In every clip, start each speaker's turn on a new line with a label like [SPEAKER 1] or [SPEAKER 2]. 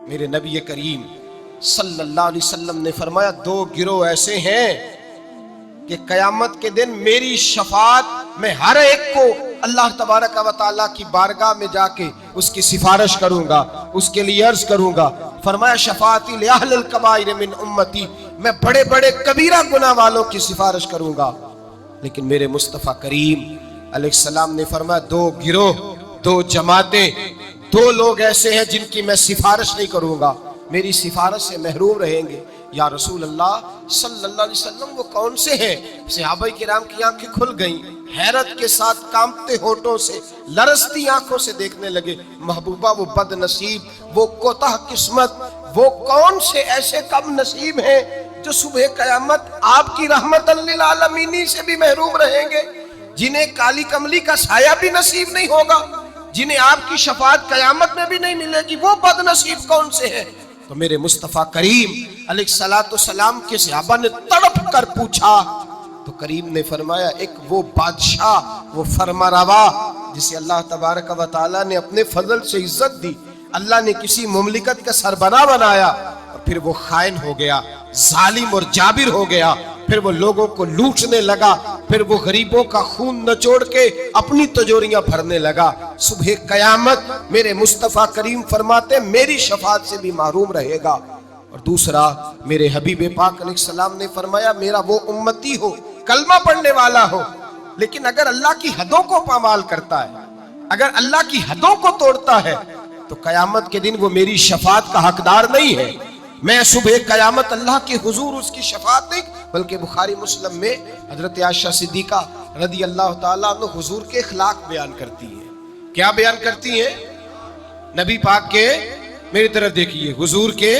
[SPEAKER 1] میرے نبی کریم صلی اللہ علیہ وسلم نے فرمایا دو گروہ ایسے ہیں کہ قیامت کے دن میری شفاعت میں ہر ایک کو اللہ تبارک و تعالیٰ کی بارگاہ میں جا کے اس کی سفارش کروں گا، اس کے لیے عرض کروں گا۔ فرمایا شفاعتی لأہل الکبائر من امتی، میں بڑے بڑے کبیرہ گناہ والوں کی سفارش کروں گا۔ لیکن میرے مصطفیٰ کریم علیہ السلام نے فرمایا دو گروہ، دو جماعتیں، دو لوگ ایسے ہیں جن کی میں سفارش نہیں کروں گا، میری سفارش سے محروم رہیں گے۔ یا رسول اللہ صلی اللہ علیہ وسلم وہ کون سے ہیں؟ صحابہ کرام کی آنکھیں کھل گئیں، حیرت کے ساتھ کانپتے ہونٹوں سے، لرزتی آنکھوں سے دیکھنے لگے۔ محبوبہ وہ بد نصیب، وہ کوتاہ قسمت، وہ کون سے ایسے کم نصیب ہیں جو صبح قیامت آپ کی رحمت للعالمین سے بھی محروم رہیں گے، جنہیں کالی کملی کا سایہ بھی نصیب نہیں ہوگا، جنہیں آپ کی شفاعت قیامت میں بھی نہیں ملے گی، وہ بد نصیب کون سے ہیں؟ تو میرے مصطفیٰ کریم علیہ السلام کے صحابہ نے تڑپ کر پوچھا تو کریم نے فرمایا ایک وہ بادشاہ، وہ فرمانروا جسے اللہ تبارک و تعالیٰ نے اپنے فضل سے عزت دی، اللہ نے کسی مملکت کا سربراہ بنایا اور پھر وہ خائن ہو گیا، ظالم اور جابر ہو گیا، پھر وہ لوگوں کو لوٹنے لگا، پھر وہ غریبوں کا خون نچوڑ کے اپنی تجوریاں بھرنے لگا۔ صبح قیامت میرے مصطفیٰ کریم فرماتے میری شفاعت سے بھی محروم رہے گا۔ اور دوسرا میرے حبیب پاک علیہ السلام نے فرمایا میرا وہ امتی ہو، کلمہ پڑھنے والا ہو، لیکن اگر اللہ کی حدوں کو پامال کرتا ہے، اگر اللہ کی حدوں کو توڑتا ہے تو قیامت کے دن وہ میری شفاعت کا حقدار نہیں ہے۔ میں صبح قیامت اللہ کے حضور اس کی شفاعت نہیں، بلکہ بخاری مسلم میں حضرت عائشہ صدیقہ رضی اللہ تعالیٰ عنہ حضور کے اخلاق بیان کرتی ہیں۔ کیا بیان کرتی ہیں؟ نبی پاک کے، میری طرف دیکھیے، حضور کے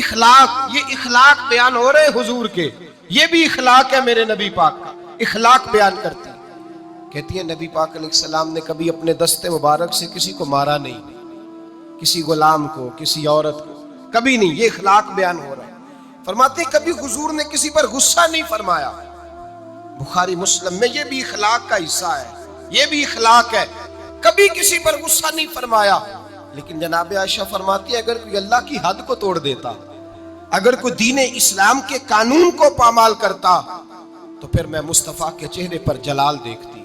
[SPEAKER 1] اخلاق، یہ اخلاق بیان ہو رہے حضور کے، یہ بھی اخلاق ہے میرے نبی پاک کا، اخلاق بیان کرتی ہیں۔ کہتی ہیں نبی پاک علیہ السلام نے کبھی اپنے دست مبارک سے کسی کو مارا نہیں، کسی غلام کو، کسی عورت کو، کبھی نہیں، یہ اخلاق بیان ہو رہا ہے۔ فرماتے ہیں کبھی حضور نے کسی پر غصہ نہیں فرمایا۔ بخاری مسلم میں یہ بھی اخلاق کا حصہ ہے، یہ بھی اخلاق ہے، کبھی کسی پر غصہ نہیں فرمایا۔ لیکن جناب عائشہ فرماتی ہے اگر کوئی اللہ کی حد کو توڑ دیتا، اگر کوئی دین اسلام کے قانون کو پامال کرتا تو پھر میں مصطفیٰ کے چہرے پر جلال دیکھتی،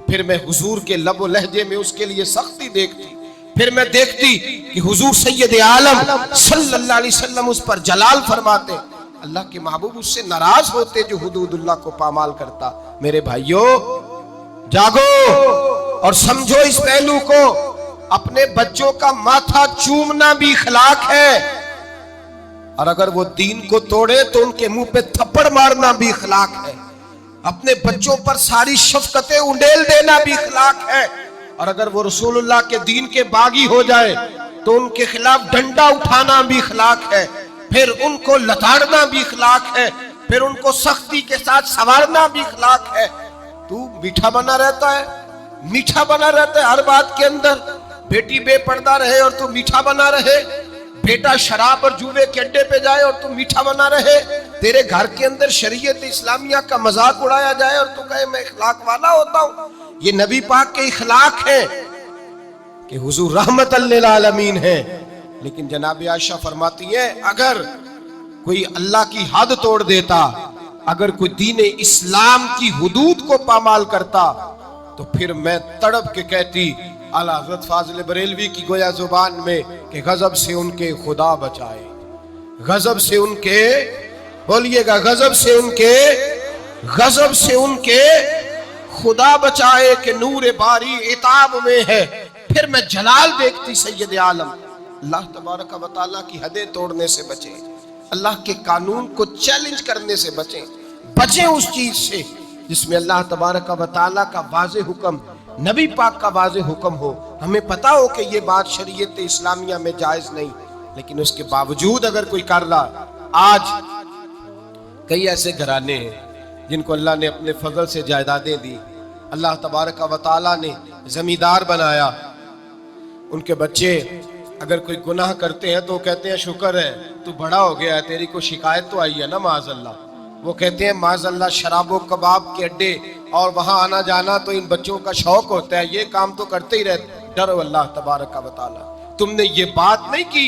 [SPEAKER 1] پھر میں حضور کے لب و لہجے میں اس کے لیے سختی دیکھتی، پھر میں دیکھتی کہ حضور سید عالم صلی اللہ علیہ وسلم اس پر جلال فرماتے، اللہ کے محبوب اس سے ناراض ہوتے جو حدود اللہ کو پامال کرتا۔ میرے بھائیوں جاگو اور سمجھو اس پہلو کو، اپنے بچوں کا ماتھا چومنا بھی اخلاق ہے، اور اگر وہ دین کو توڑے تو ان کے منہ پہ تھپڑ مارنا بھی اخلاق ہے، اپنے بچوں پر ساری شفقتیں انڈیل دینا بھی اخلاق ہے، اور اگر وہ رسول اللہ کے دین کے باغی ہو جائے تو ان کے خلاف ڈنڈا اٹھانا بھی اخلاق ہے، پھر ان کو لتاڑنا بھی اخلاق ہے، پھر ان کو سختی کے ساتھ سنوارنا بھی اخلاق ہے۔ تو میٹھا بنا رہتا ہے، میٹھا بنا رہتا ہے ہر بات کے اندر، بیٹی بے پردہ رہے اور تو میٹھا بنا رہے، بیٹا شراب اور جوے کے اڈے پہ جائے اور تو میٹھا بنا رہے، تیرے گھر کے اندر شریعت اسلامیہ کا مذاق اڑایا جائے اور تو کہے میں اخلاق والا ہوتا ہوں۔ یہ نبی پاک کے اخلاق ہیں کہ حضور رحمت للعالمین ہیں۔ لیکن جناب عائشہ فرماتی ہیں اگر کوئی اللہ کی حد توڑ دیتا، اگر کوئی دین اسلام کی حدود کو پامال کرتا تو پھر میں تڑپ کے کہتی اعلیٰ حضرت فاضل بریلوی کی گویا زبان میں کہ غضب سے ان کے خدا بچائے، غضب سے ان کے، بولیے گا، غضب سے ان کے، غضب سے ان کے خدا بچائے کہ نور باری عتاب میں ہے۔ پھر میں جلال دیکھتی سید عالم۔ اللہ تبارک و تعالیٰ کی حدیں توڑنے سے بچیں، اللہ کے قانون کو چیلنج کرنے سے بچیں، بچیں اس چیز سے جس میں اللہ تبارک و تعالیٰ کا واضح حکم، نبی پاک کا واضح حکم ہو، ہمیں پتا ہو کہ یہ بات شریعت اسلامیہ میں جائز نہیں، لیکن اس کے باوجود اگر کوئی کر رہا۔ آج کئی ایسے گھرانے ہیں جن کو اللہ نے اپنے فضل سے جائیدادیں دی، اللہ تبارک و تعالیٰ نے زمیندار بنایا، ان کے بچے اگر کوئی گناہ کرتے ہیں تو کہتے ہیں شکر ہے تو بڑا ہو گیا ہے، تیری کو شکایت تو آئی ہے نا معاذ اللہ۔ وہ کہتے ہیں معاذ اللہ شراب و کباب کے اڈے اور وہاں آنا جانا تو ان بچوں کا شوق ہوتا ہے، یہ کام تو کرتے ہی رہتے۔ ڈرو اللہ تبارک و تعالیٰ، تم نے یہ بات نہیں کی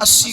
[SPEAKER 1] 80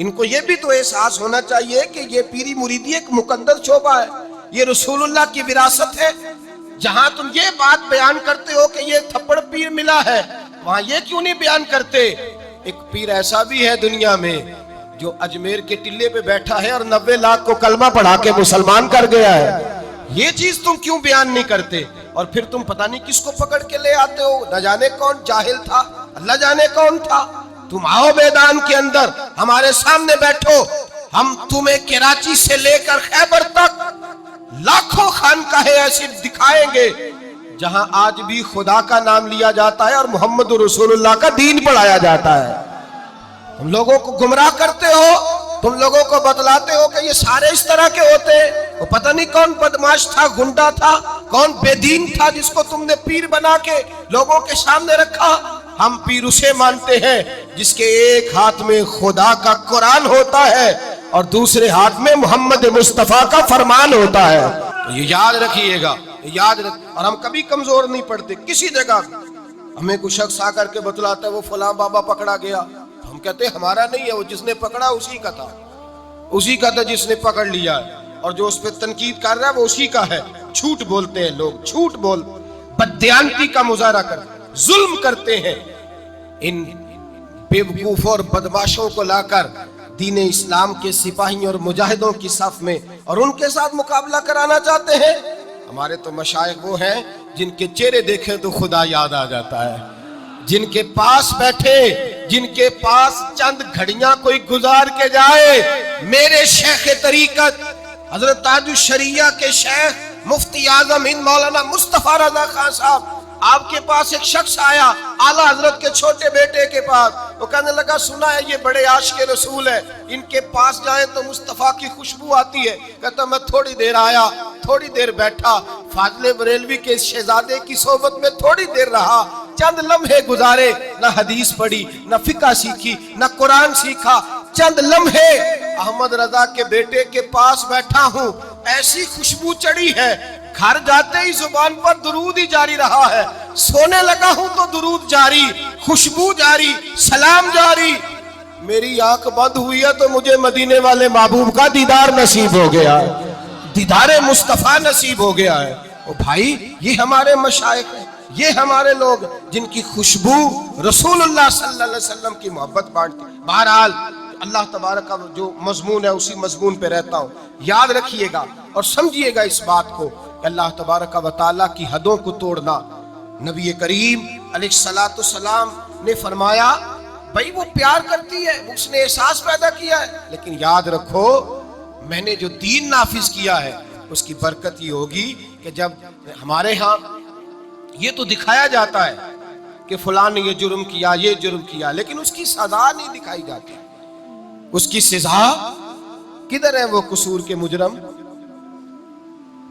[SPEAKER 1] ان کو یہ بھی تو احساس ہونا چاہیے کہ یہ پیری مریدی ایک مقدس شعبہ ہے، یہ رسول اللہ کی وراثت ہے۔ جہاں تم یہ بات بیان کرتے ہو کہ یہ تھپڑ پیر ملا ہے، وہاں یہ کیوں نہیں بیان کرتے؟ ایک پیر ایسا بھی ہے دنیا میں جو اجمیر کے ٹلے پہ بیٹھا ہے اور 90 لاکھ کو کلمہ پڑھا کے مسلمان کر گیا ہے۔ یہ چیز تم کیوں بیان نہیں کرتے؟ اور پھر تم پتہ نہیں کس کو پکڑ کے لے آتے ہو، نہ جانے کون جاہل تھا، اللہ جانے کون تھا۔ تم آؤ میدان کے اندر، ہمارے سامنے بیٹھو، ہم تمہیں کراچی سے لے کر خیبر تک لاکھوں خانقاہیں ایسی دکھائیں گے جہاں آج بھی خدا کا نام لیا جاتا ہے اور محمد رسول اللہ کا دین پڑھایا جاتا ہے۔ تم لوگوں کو گمراہ کرتے ہو، تم لوگوں کو بتلاتے ہو کہ یہ سارے اس طرح کے ہوتے ہیں۔ وہ پتہ نہیں کون بدماش تھا، گنڈا تھا، کون بے دین تھا جس کو تم نے پیر بنا کے لوگوں کے سامنے رکھا۔ ہم پیر اسے مانتے ہیں جس کے ایک ہاتھ میں خدا کا قرآن ہوتا ہے اور دوسرے ہاتھ میں محمد مصطفیٰ کا فرمان ہوتا ہے۔ یہ یاد رکھیے گا، اور ہم کبھی کمزور نہیں پڑتے کسی جگہ۔ ہمیں کوئی شخص آ کر کے بتلاتا ہے وہ فلاں بابا پکڑا گیا، ہم کہتے ہیں ہمارا نہیں ہے، وہ جس نے پکڑا اسی کا تھا جس نے پکڑ لیا ہے، اور جو اس پہ تنقید کر رہا ہے وہ اسی کا ہے۔ جھوٹ بولتے ہیں لوگ، جھوٹ بول بددیانتی کا مظاہرہ کرتے ہیں، ظلم کرتے ہیں۔ ان بیوقوفوں اور بدماشوں کو لا کر دین اسلام کے سپاہیوں اور مجاہدوں کی صف میں اور ان کے ساتھ مقابلہ کرانا چاہتے ہیں۔ ہمارے تو مشائخ وہ ہیں جن کے چہرے دیکھیں تو خدا یاد آ جاتا ہے، جن کے پاس بیٹھے، جن کے پاس چند گھڑیاں کوئی گزار کے جائے۔ میرے شیخ طریقت حضرت تاج الشریعہ کے شیخ مفتی اعظم ہند مولانا مصطفیٰ رضا خان صاحب، آپ کے پاس ایک شخص آیا اعلیٰ حضرت کے چھوٹے بیٹے کے پاس، وہ کہنے لگا سنا ہے یہ بڑے عاشق رسول ہے، ان کے پاس جائیں تو مصطفیٰ کی خوشبو آتی ہے۔ کہتا میں تھوڑی دیر آیا، تھوڑی دیر بیٹھا، فاضل بریلوی کے شہزادے کی صحبت میں تھوڑی دیر رہا، چند لمحے گزارے، نہ حدیث پڑھی، نہ فقہ سیکھی، نہ قرآن سیکھا، چند لمحے احمد رضا کے بیٹے کے پاس بیٹھا ہوں، ایسی خوشبو چڑھی ہے، گھر جاتے ہی زبان پر درود ہی جاری رہا ہے، سونے لگا ہوں تو درود جاری، خوشبو جاری، سلام جاری۔ میری آنکھ بند ہوئی ہے تو مجھے مدینے والے محبوب کا دیدار نصیب ہو گیا ہے، دیدار مصطفیٰ نصیب ہو گیا ہے۔ او بھائی، یہ ہمارے مشائخ ہیں، یہ ہمارے لوگ جن کی خوشبو رسول اللہ صلی اللہ علیہ وسلم کی محبت بانٹتی۔ بہرحال اللہ تبارک کا جو مضمون ہے اسی مضمون پہ رہتا ہوں۔ یاد رکھیے گا اور سمجھیے گا اس بات کو کہ اللہ تبارک و تعالیٰ کی حدوں کو توڑنا، نبی کریم علیہ السلام نے فرمایا بھائی وہ پیار کرتی ہے، اس نے احساس پیدا کیا ہے، لیکن یاد رکھو میں نے جو دین نافذ کیا ہے اس کی برکت یہ ہوگی کہ جب ہمارے ہاں یہ تو دکھایا جاتا ہے کہ فلاں نے یہ جرم کیا، یہ جرم کیا، لیکن اس کی سزا نہیں دکھائی جاتی۔ اس کی سزا کدھر ہے وہ قصور کے مجرم؟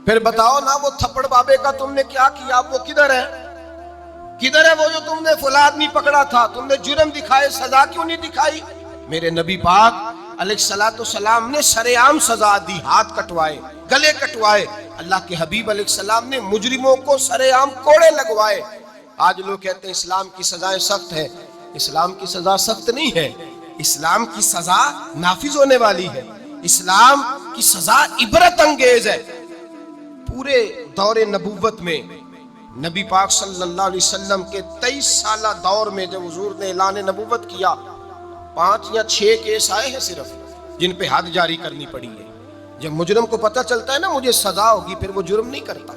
[SPEAKER 1] پھر بتاؤ نا وہ تھپڑ بابے کا تم نے کیا کیا، وہ کدھر ہے؟ کدھر ہے وہ جو تم نے فلاں آدمی پکڑا تھا، تم نے جرم دکھائے، سزا کیوں نہیں دکھائی؟ میرے نبی پاک علیہ السلام نے سرعام سزا دی، ہاتھ کٹوائے، گلے کٹوائے۔ اللہ کے حبیب علیہ السلام نے مجرموں کو سرعام کوڑے لگوائے۔ آج لوگ کہتے ہیں اسلام کی سزائیں سخت ہیں، اسلام کی سزا سخت نہیں ہے، اسلام کی سزا نافذ ہونے والی ہے، اسلام کی سزا عبرت انگیز ہے۔ پورے دور نبوت میں نبی پاک صلی اللہ علیہ وسلم کے 23 سالہ دور میں جب حضور نے اعلان نبوت کیا، 5 یا 6 کیس آئے ہیں صرف جن پہ حد جاری کرنی پڑی ہے۔ جب مجرم کو پتہ چلتا ہے نا مجھے سزا ہوگی، پھر وہ جرم نہیں کرتا،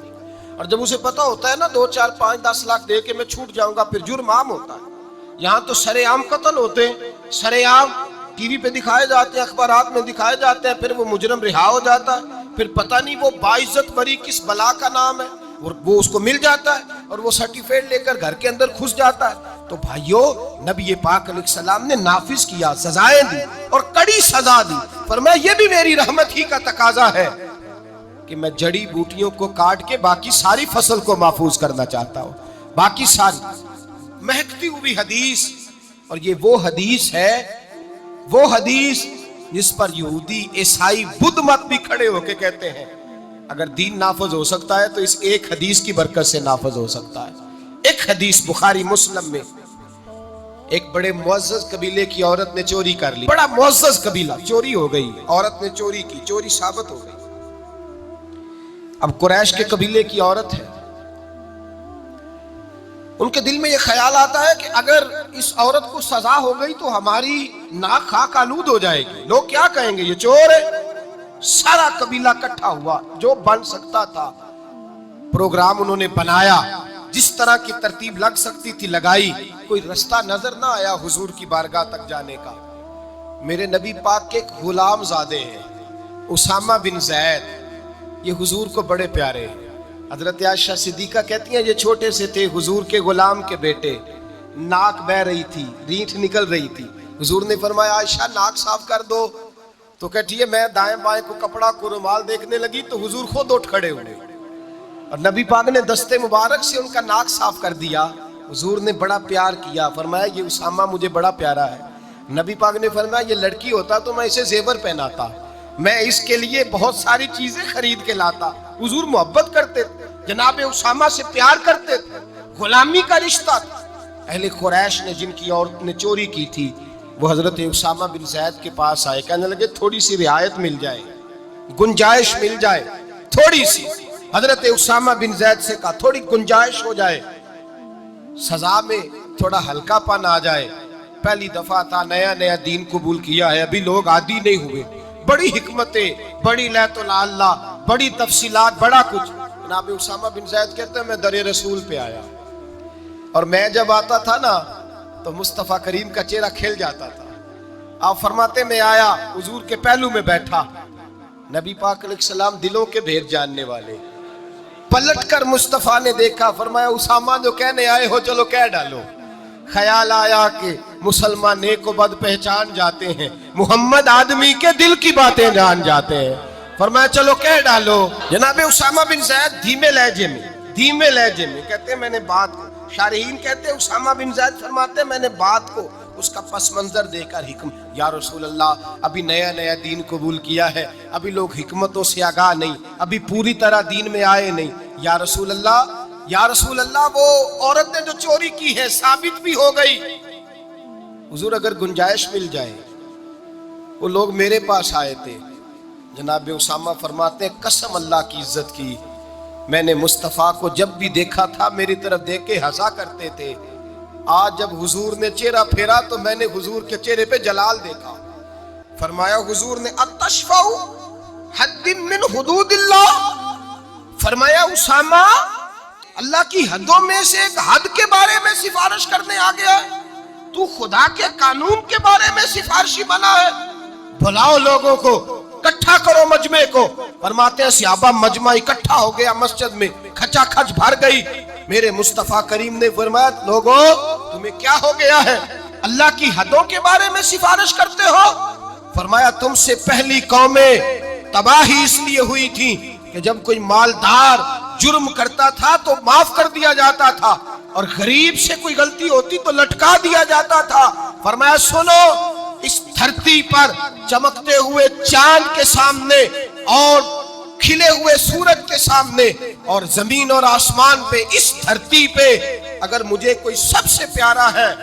[SPEAKER 1] اور جب اسے پتہ ہوتا ہے نا 2 4 5 10 لاکھ دے کے میں چھوٹ جاؤں گا، پھر جرم عام ہوتا ہے۔ یہاں تو سرے عام قتل ہوتے ہیں، سرے عام ٹی وی پہ دکھائے جاتے ہیں، اخبارات میں دکھائے جاتے ہیں، پھر وہ مجرم رہا ہو جاتا ہے، پھر پتہ نہیں وہ باعزت بری کس بلا کا نام ہے، اور وہ اس کو مل جاتا ہے اور وہ سرٹیفکیٹ لے کر گھر کے اندر گھس جاتا ہے۔ تو بھائیو، نبی پاک علیہ السلام نے نافذ کیا، سزائیں دی اور کڑی سزا دی۔ فرمایا یہ بھی میری رحمت ہی کا تقاضا ہے کہ میں جڑی بوٹیوں کو کاٹ کے باقی ساری فصل کو محفوظ کرنا چاہتا ہوں، باقی ساری مہکتی ہوئی حدیث۔ اور یہ وہ حدیث ہے، وہ حدیث جس پر یہودی، عیسائی، بدھ مت بھی کھڑے ہو کے کہتے ہیں اگر دین نافذ ہو سکتا ہے تو اس ایک حدیث کی برکت سے نافذ ہو سکتا ہے۔ ایک حدیث بخاری مسلم میں ایک بڑے معزز قبیلے کی عورت نے چوری کر لی, بڑا معزز قبیلہ, چوری ہو گئی, عورت نے چوری کی, چوری ثابت ہو گئی. اب قریش کے قبیلے کی عورت ہے, ان کے دل میں یہ خیال آتا ہے کہ اگر اس عورت کو سزا ہو گئی تو ہماری ناک خاک آلود ہو جائے گی, لوگ کیا کہیں گے یہ چور ہے. سارا قبیلہ اکٹھا ہوا, جو بن سکتا تھا پروگرام انہوں نے بنایا, جس طرح کی ترتیب لگ سکتی تھی لگائی. کوئی رستہ نظر نہ آیا حضور کی بارگاہ تک جانے کا. میرے نبی پاک کے ایک غلام زادے ہیں اسامہ بن زید, یہ حضور کو بڑے پیارے ہیں. حضرت عائشہ صدیقہ کہتی ہیں یہ چھوٹے سے تھے, حضور کے غلام کے بیٹے, ناک بہ رہی تھی, رینٹ نکل رہی تھی. حضور نے فرمایا عائشہ ناک صاف کر دو, تو کہتی ہے میں دائیں بائیں کو کپڑا کو رومال دیکھنے لگی تو حضور خود اٹھ کھڑے ہوئے اور نبی پاک نے دستے مبارک سے ان کا ناک صاف کر دیا. حضور نے بڑا پیار کیا, فرمایا یہ اسامہ مجھے بڑا پیارا ہے. نبی پاک نے فرمایا یہ لڑکی ہوتا تو میں اسے زیور پہناتا, میں اس کے لیے بہت ساری چیزیں خرید کے لاتا. حضور محبت کرتے تھے, جناب اسامہ سے پیار کرتے تھے, غلامی کا رشتہ تھا. اہل قریش نے جن کی عورت نے چوری کی تھی وہ حضرت اسامہ بن زید کے پاس آئے, کہنے لگے تھوڑی سی رعایت مل جائے, گنجائش مل جائے تھوڑی سی. حضرت اسامہ بن زید سے کہا تھوڑی گنجائش ہو جائے, سزا میں تھوڑا ہلکا پن آ جائے. پہلی دفعہ تھا, نیا نیا دین قبول کیا ہے, ابھی لوگ عادی نہیں ہوئے. بڑی حکمتیں, بڑی لیت اللہ, بڑی تفصیلات, بڑا کچھ. جناب اسامہ بن زید کہتے ہیں میں در رسول پہ آیا, اور میں جب آتا تھا نا تو مصطفیٰ کریم کا چہرہ کھل جاتا تھا. آپ فرماتے میں آیا, حضور کے پہلو میں بیٹھا. نبی پاک علیہ السلام دلوں کے بھید جاننے والے, پلٹ کر مصطفیٰ نے دیکھا, فرمایا اسامہ جو کہنے آئے ہو چلو کہہ ڈالو. خیال آیا کہ مسلمان نیک و بد پہچان جاتے ہیں, محمد آدمی کے دل کی باتیں جان جاتے ہیں. فرمایا چلو کہہ ڈالو. جناب اسامہ بن زید دھیمے لہجے میں کہتے ہیں میں نے بات کو, شارحین کہتے ہیں اسامہ بن زید فرماتے ہیں میں نے بات کو اس کا پس منظر دے کر حکم, یا رسول اللہ ابھی نیا نیا دین قبول کیا ہے, ابھی لوگ حکمتوں سے آگاہ نہیں, ابھی پوری طرح دین میں آئے نہیں. یا رسول اللہ وہ عورت نے جو چوری کی ہے ثابت بھی ہو گئی. حضور اگر گنجائش مل جائے, وہ لوگ میرے پاس آئے تھے. جناب اسامہ فرماتے ہیں قسم اللہ کی عزت کی, میں نے مصطفیٰ کو جب بھی دیکھا تھا میری طرف دیکھ کے ہنسا کرتے تھے. آج جب حضور نے چہرہ پھیرا تو میں نے حضور کے چہرے پہ جلال دیکھا. فرمایا حضور نے اتشفع حد من حدود اللہ, فرمایا اسامہ اللہ کی حدوں میں سے ایک حد کے بارے میں سفارش کرنے آ گیا ہے, تو خدا کے قانون کے بارے میں سفارشی بنا ہے. بلاؤ لوگوں کو, اکٹھا کرو مجمع کو. فرماتے ہیں صحابہ مجمع اکٹھا ہو گیا مسجد میں, کھچا کھچ بھر گئی. میرے مصطفیٰ کریم نے فرمایا لوگوں تمہیں کیا ہو گیا ہے, اللہ کی حدوں کے بارے میں سفارش کرتے ہو. فرمایا تم سے پہلی قومیں تباہی اس لیے ہوئی تھی کہ جب کوئی مالدار جرم کرتا تھا تو معاف کر دیا جاتا تھا, اور غریب سے کوئی غلطی ہوتی تو لٹکا دیا جاتا تھا. فرمایا سنو, اس دھرتی پر چمکتے ہوئے چاند کے سامنے اور کھلے ہوئے سورج کے سامنے اور زمین اور آسمان پہ, اس دھرتی پہ اگر مجھے کوئی سب سے پیارا ہے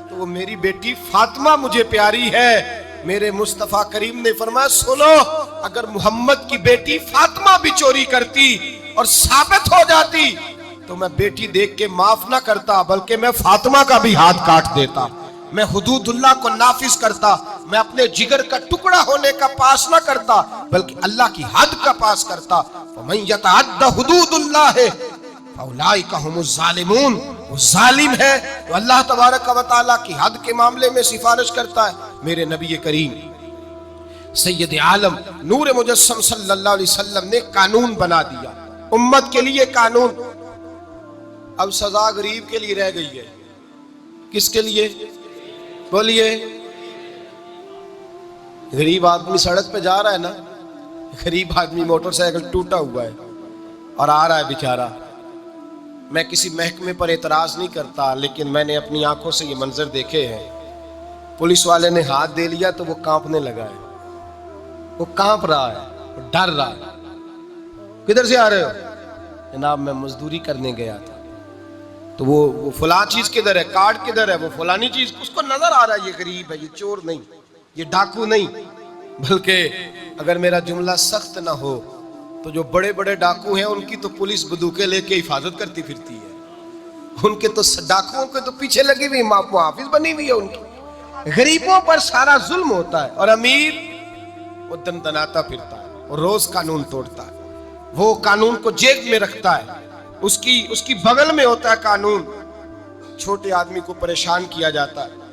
[SPEAKER 1] تو وہ میری بیٹی فاطمہ مجھے پیاری ہے. میرے مصطفیٰ کریم نے فرمایا سنو, اگر محمد کی بیٹی فاطمہ بھی چوری کرتی اور ثابت ہو جاتی تو میں بیٹی دیکھ کے معاف نہ کرتا, بلکہ میں فاطمہ کا بھی ہاتھ کاٹ دیتا, میں حدود اللہ کو نافذ کرتا, میں اپنے جگر کا ٹکڑا ہونے کا پاس نہ کرتا بلکہ اللہ کی حد کا پاس کرتا. فَمَن يَتَعَدَّ حُدُودُ اللَّهِ فَأُولَٰئِكَ هُمُ الظَّالِمُونَ, وہ ظالم ہے تو اللہ تبارک و تعالیٰ کی حد کے معاملے میں سفارش کرتا ہے. میرے نبی کریم سید عالم نور مجسم صلی اللہ علیہ وسلم نے قانون بنا دیا امت کے لیے قانون. اب سزا غریب کے لیے رہ گئی ہے, کس کے لیے بولیے؟ غریب آدمی سڑک پہ جا رہا ہے نا, غریب آدمی موٹر سائیکل ٹوٹا ہوا ہے اور آ رہا ہے بیچارہ. میں کسی محکمے پر اعتراض نہیں کرتا, لیکن میں نے اپنی آنکھوں سے یہ منظر دیکھے ہیں. پولیس والے نے ہاتھ دے لیا تو وہ کانپنے لگا ہے, وہ کانپ رہا ہے, وہ ڈر رہا ہے. کدھر سے آ رہے ہو؟ جناب میں مزدوری کرنے گیا تھا. تو وہ فلاں چیز کدھر ہے، کارڈ کدھر ہے، وہ فلانی چیز، اس کو نظر آ رہا ہے یہ غریب ہے، یہ چور نہیں، یہ ڈاکو نہیں. بلکہ اگر میرا جملہ سخت نہ ہو تو جو بڑے بڑے ڈاکو ہیں ان کی تو پولیس بندوقیں لے کے حفاظت کرتی پھرتی ہے، ان کے تو ڈاکوؤں کے تو پیچھے لگی ہوئی محافظ بنی ہوئی ہے ان کی. غریبوں پر سارا ظلم ہوتا ہے، اور امیر وہ دندناتا پھرتا ہے اور روز قانون توڑتا ہے، وہ قانون کو جیب میں رکھتا ہے، اس کی بغل میں ہوتا ہے قانون. چھوٹے آدمی کو پریشان کیا جاتا ہے،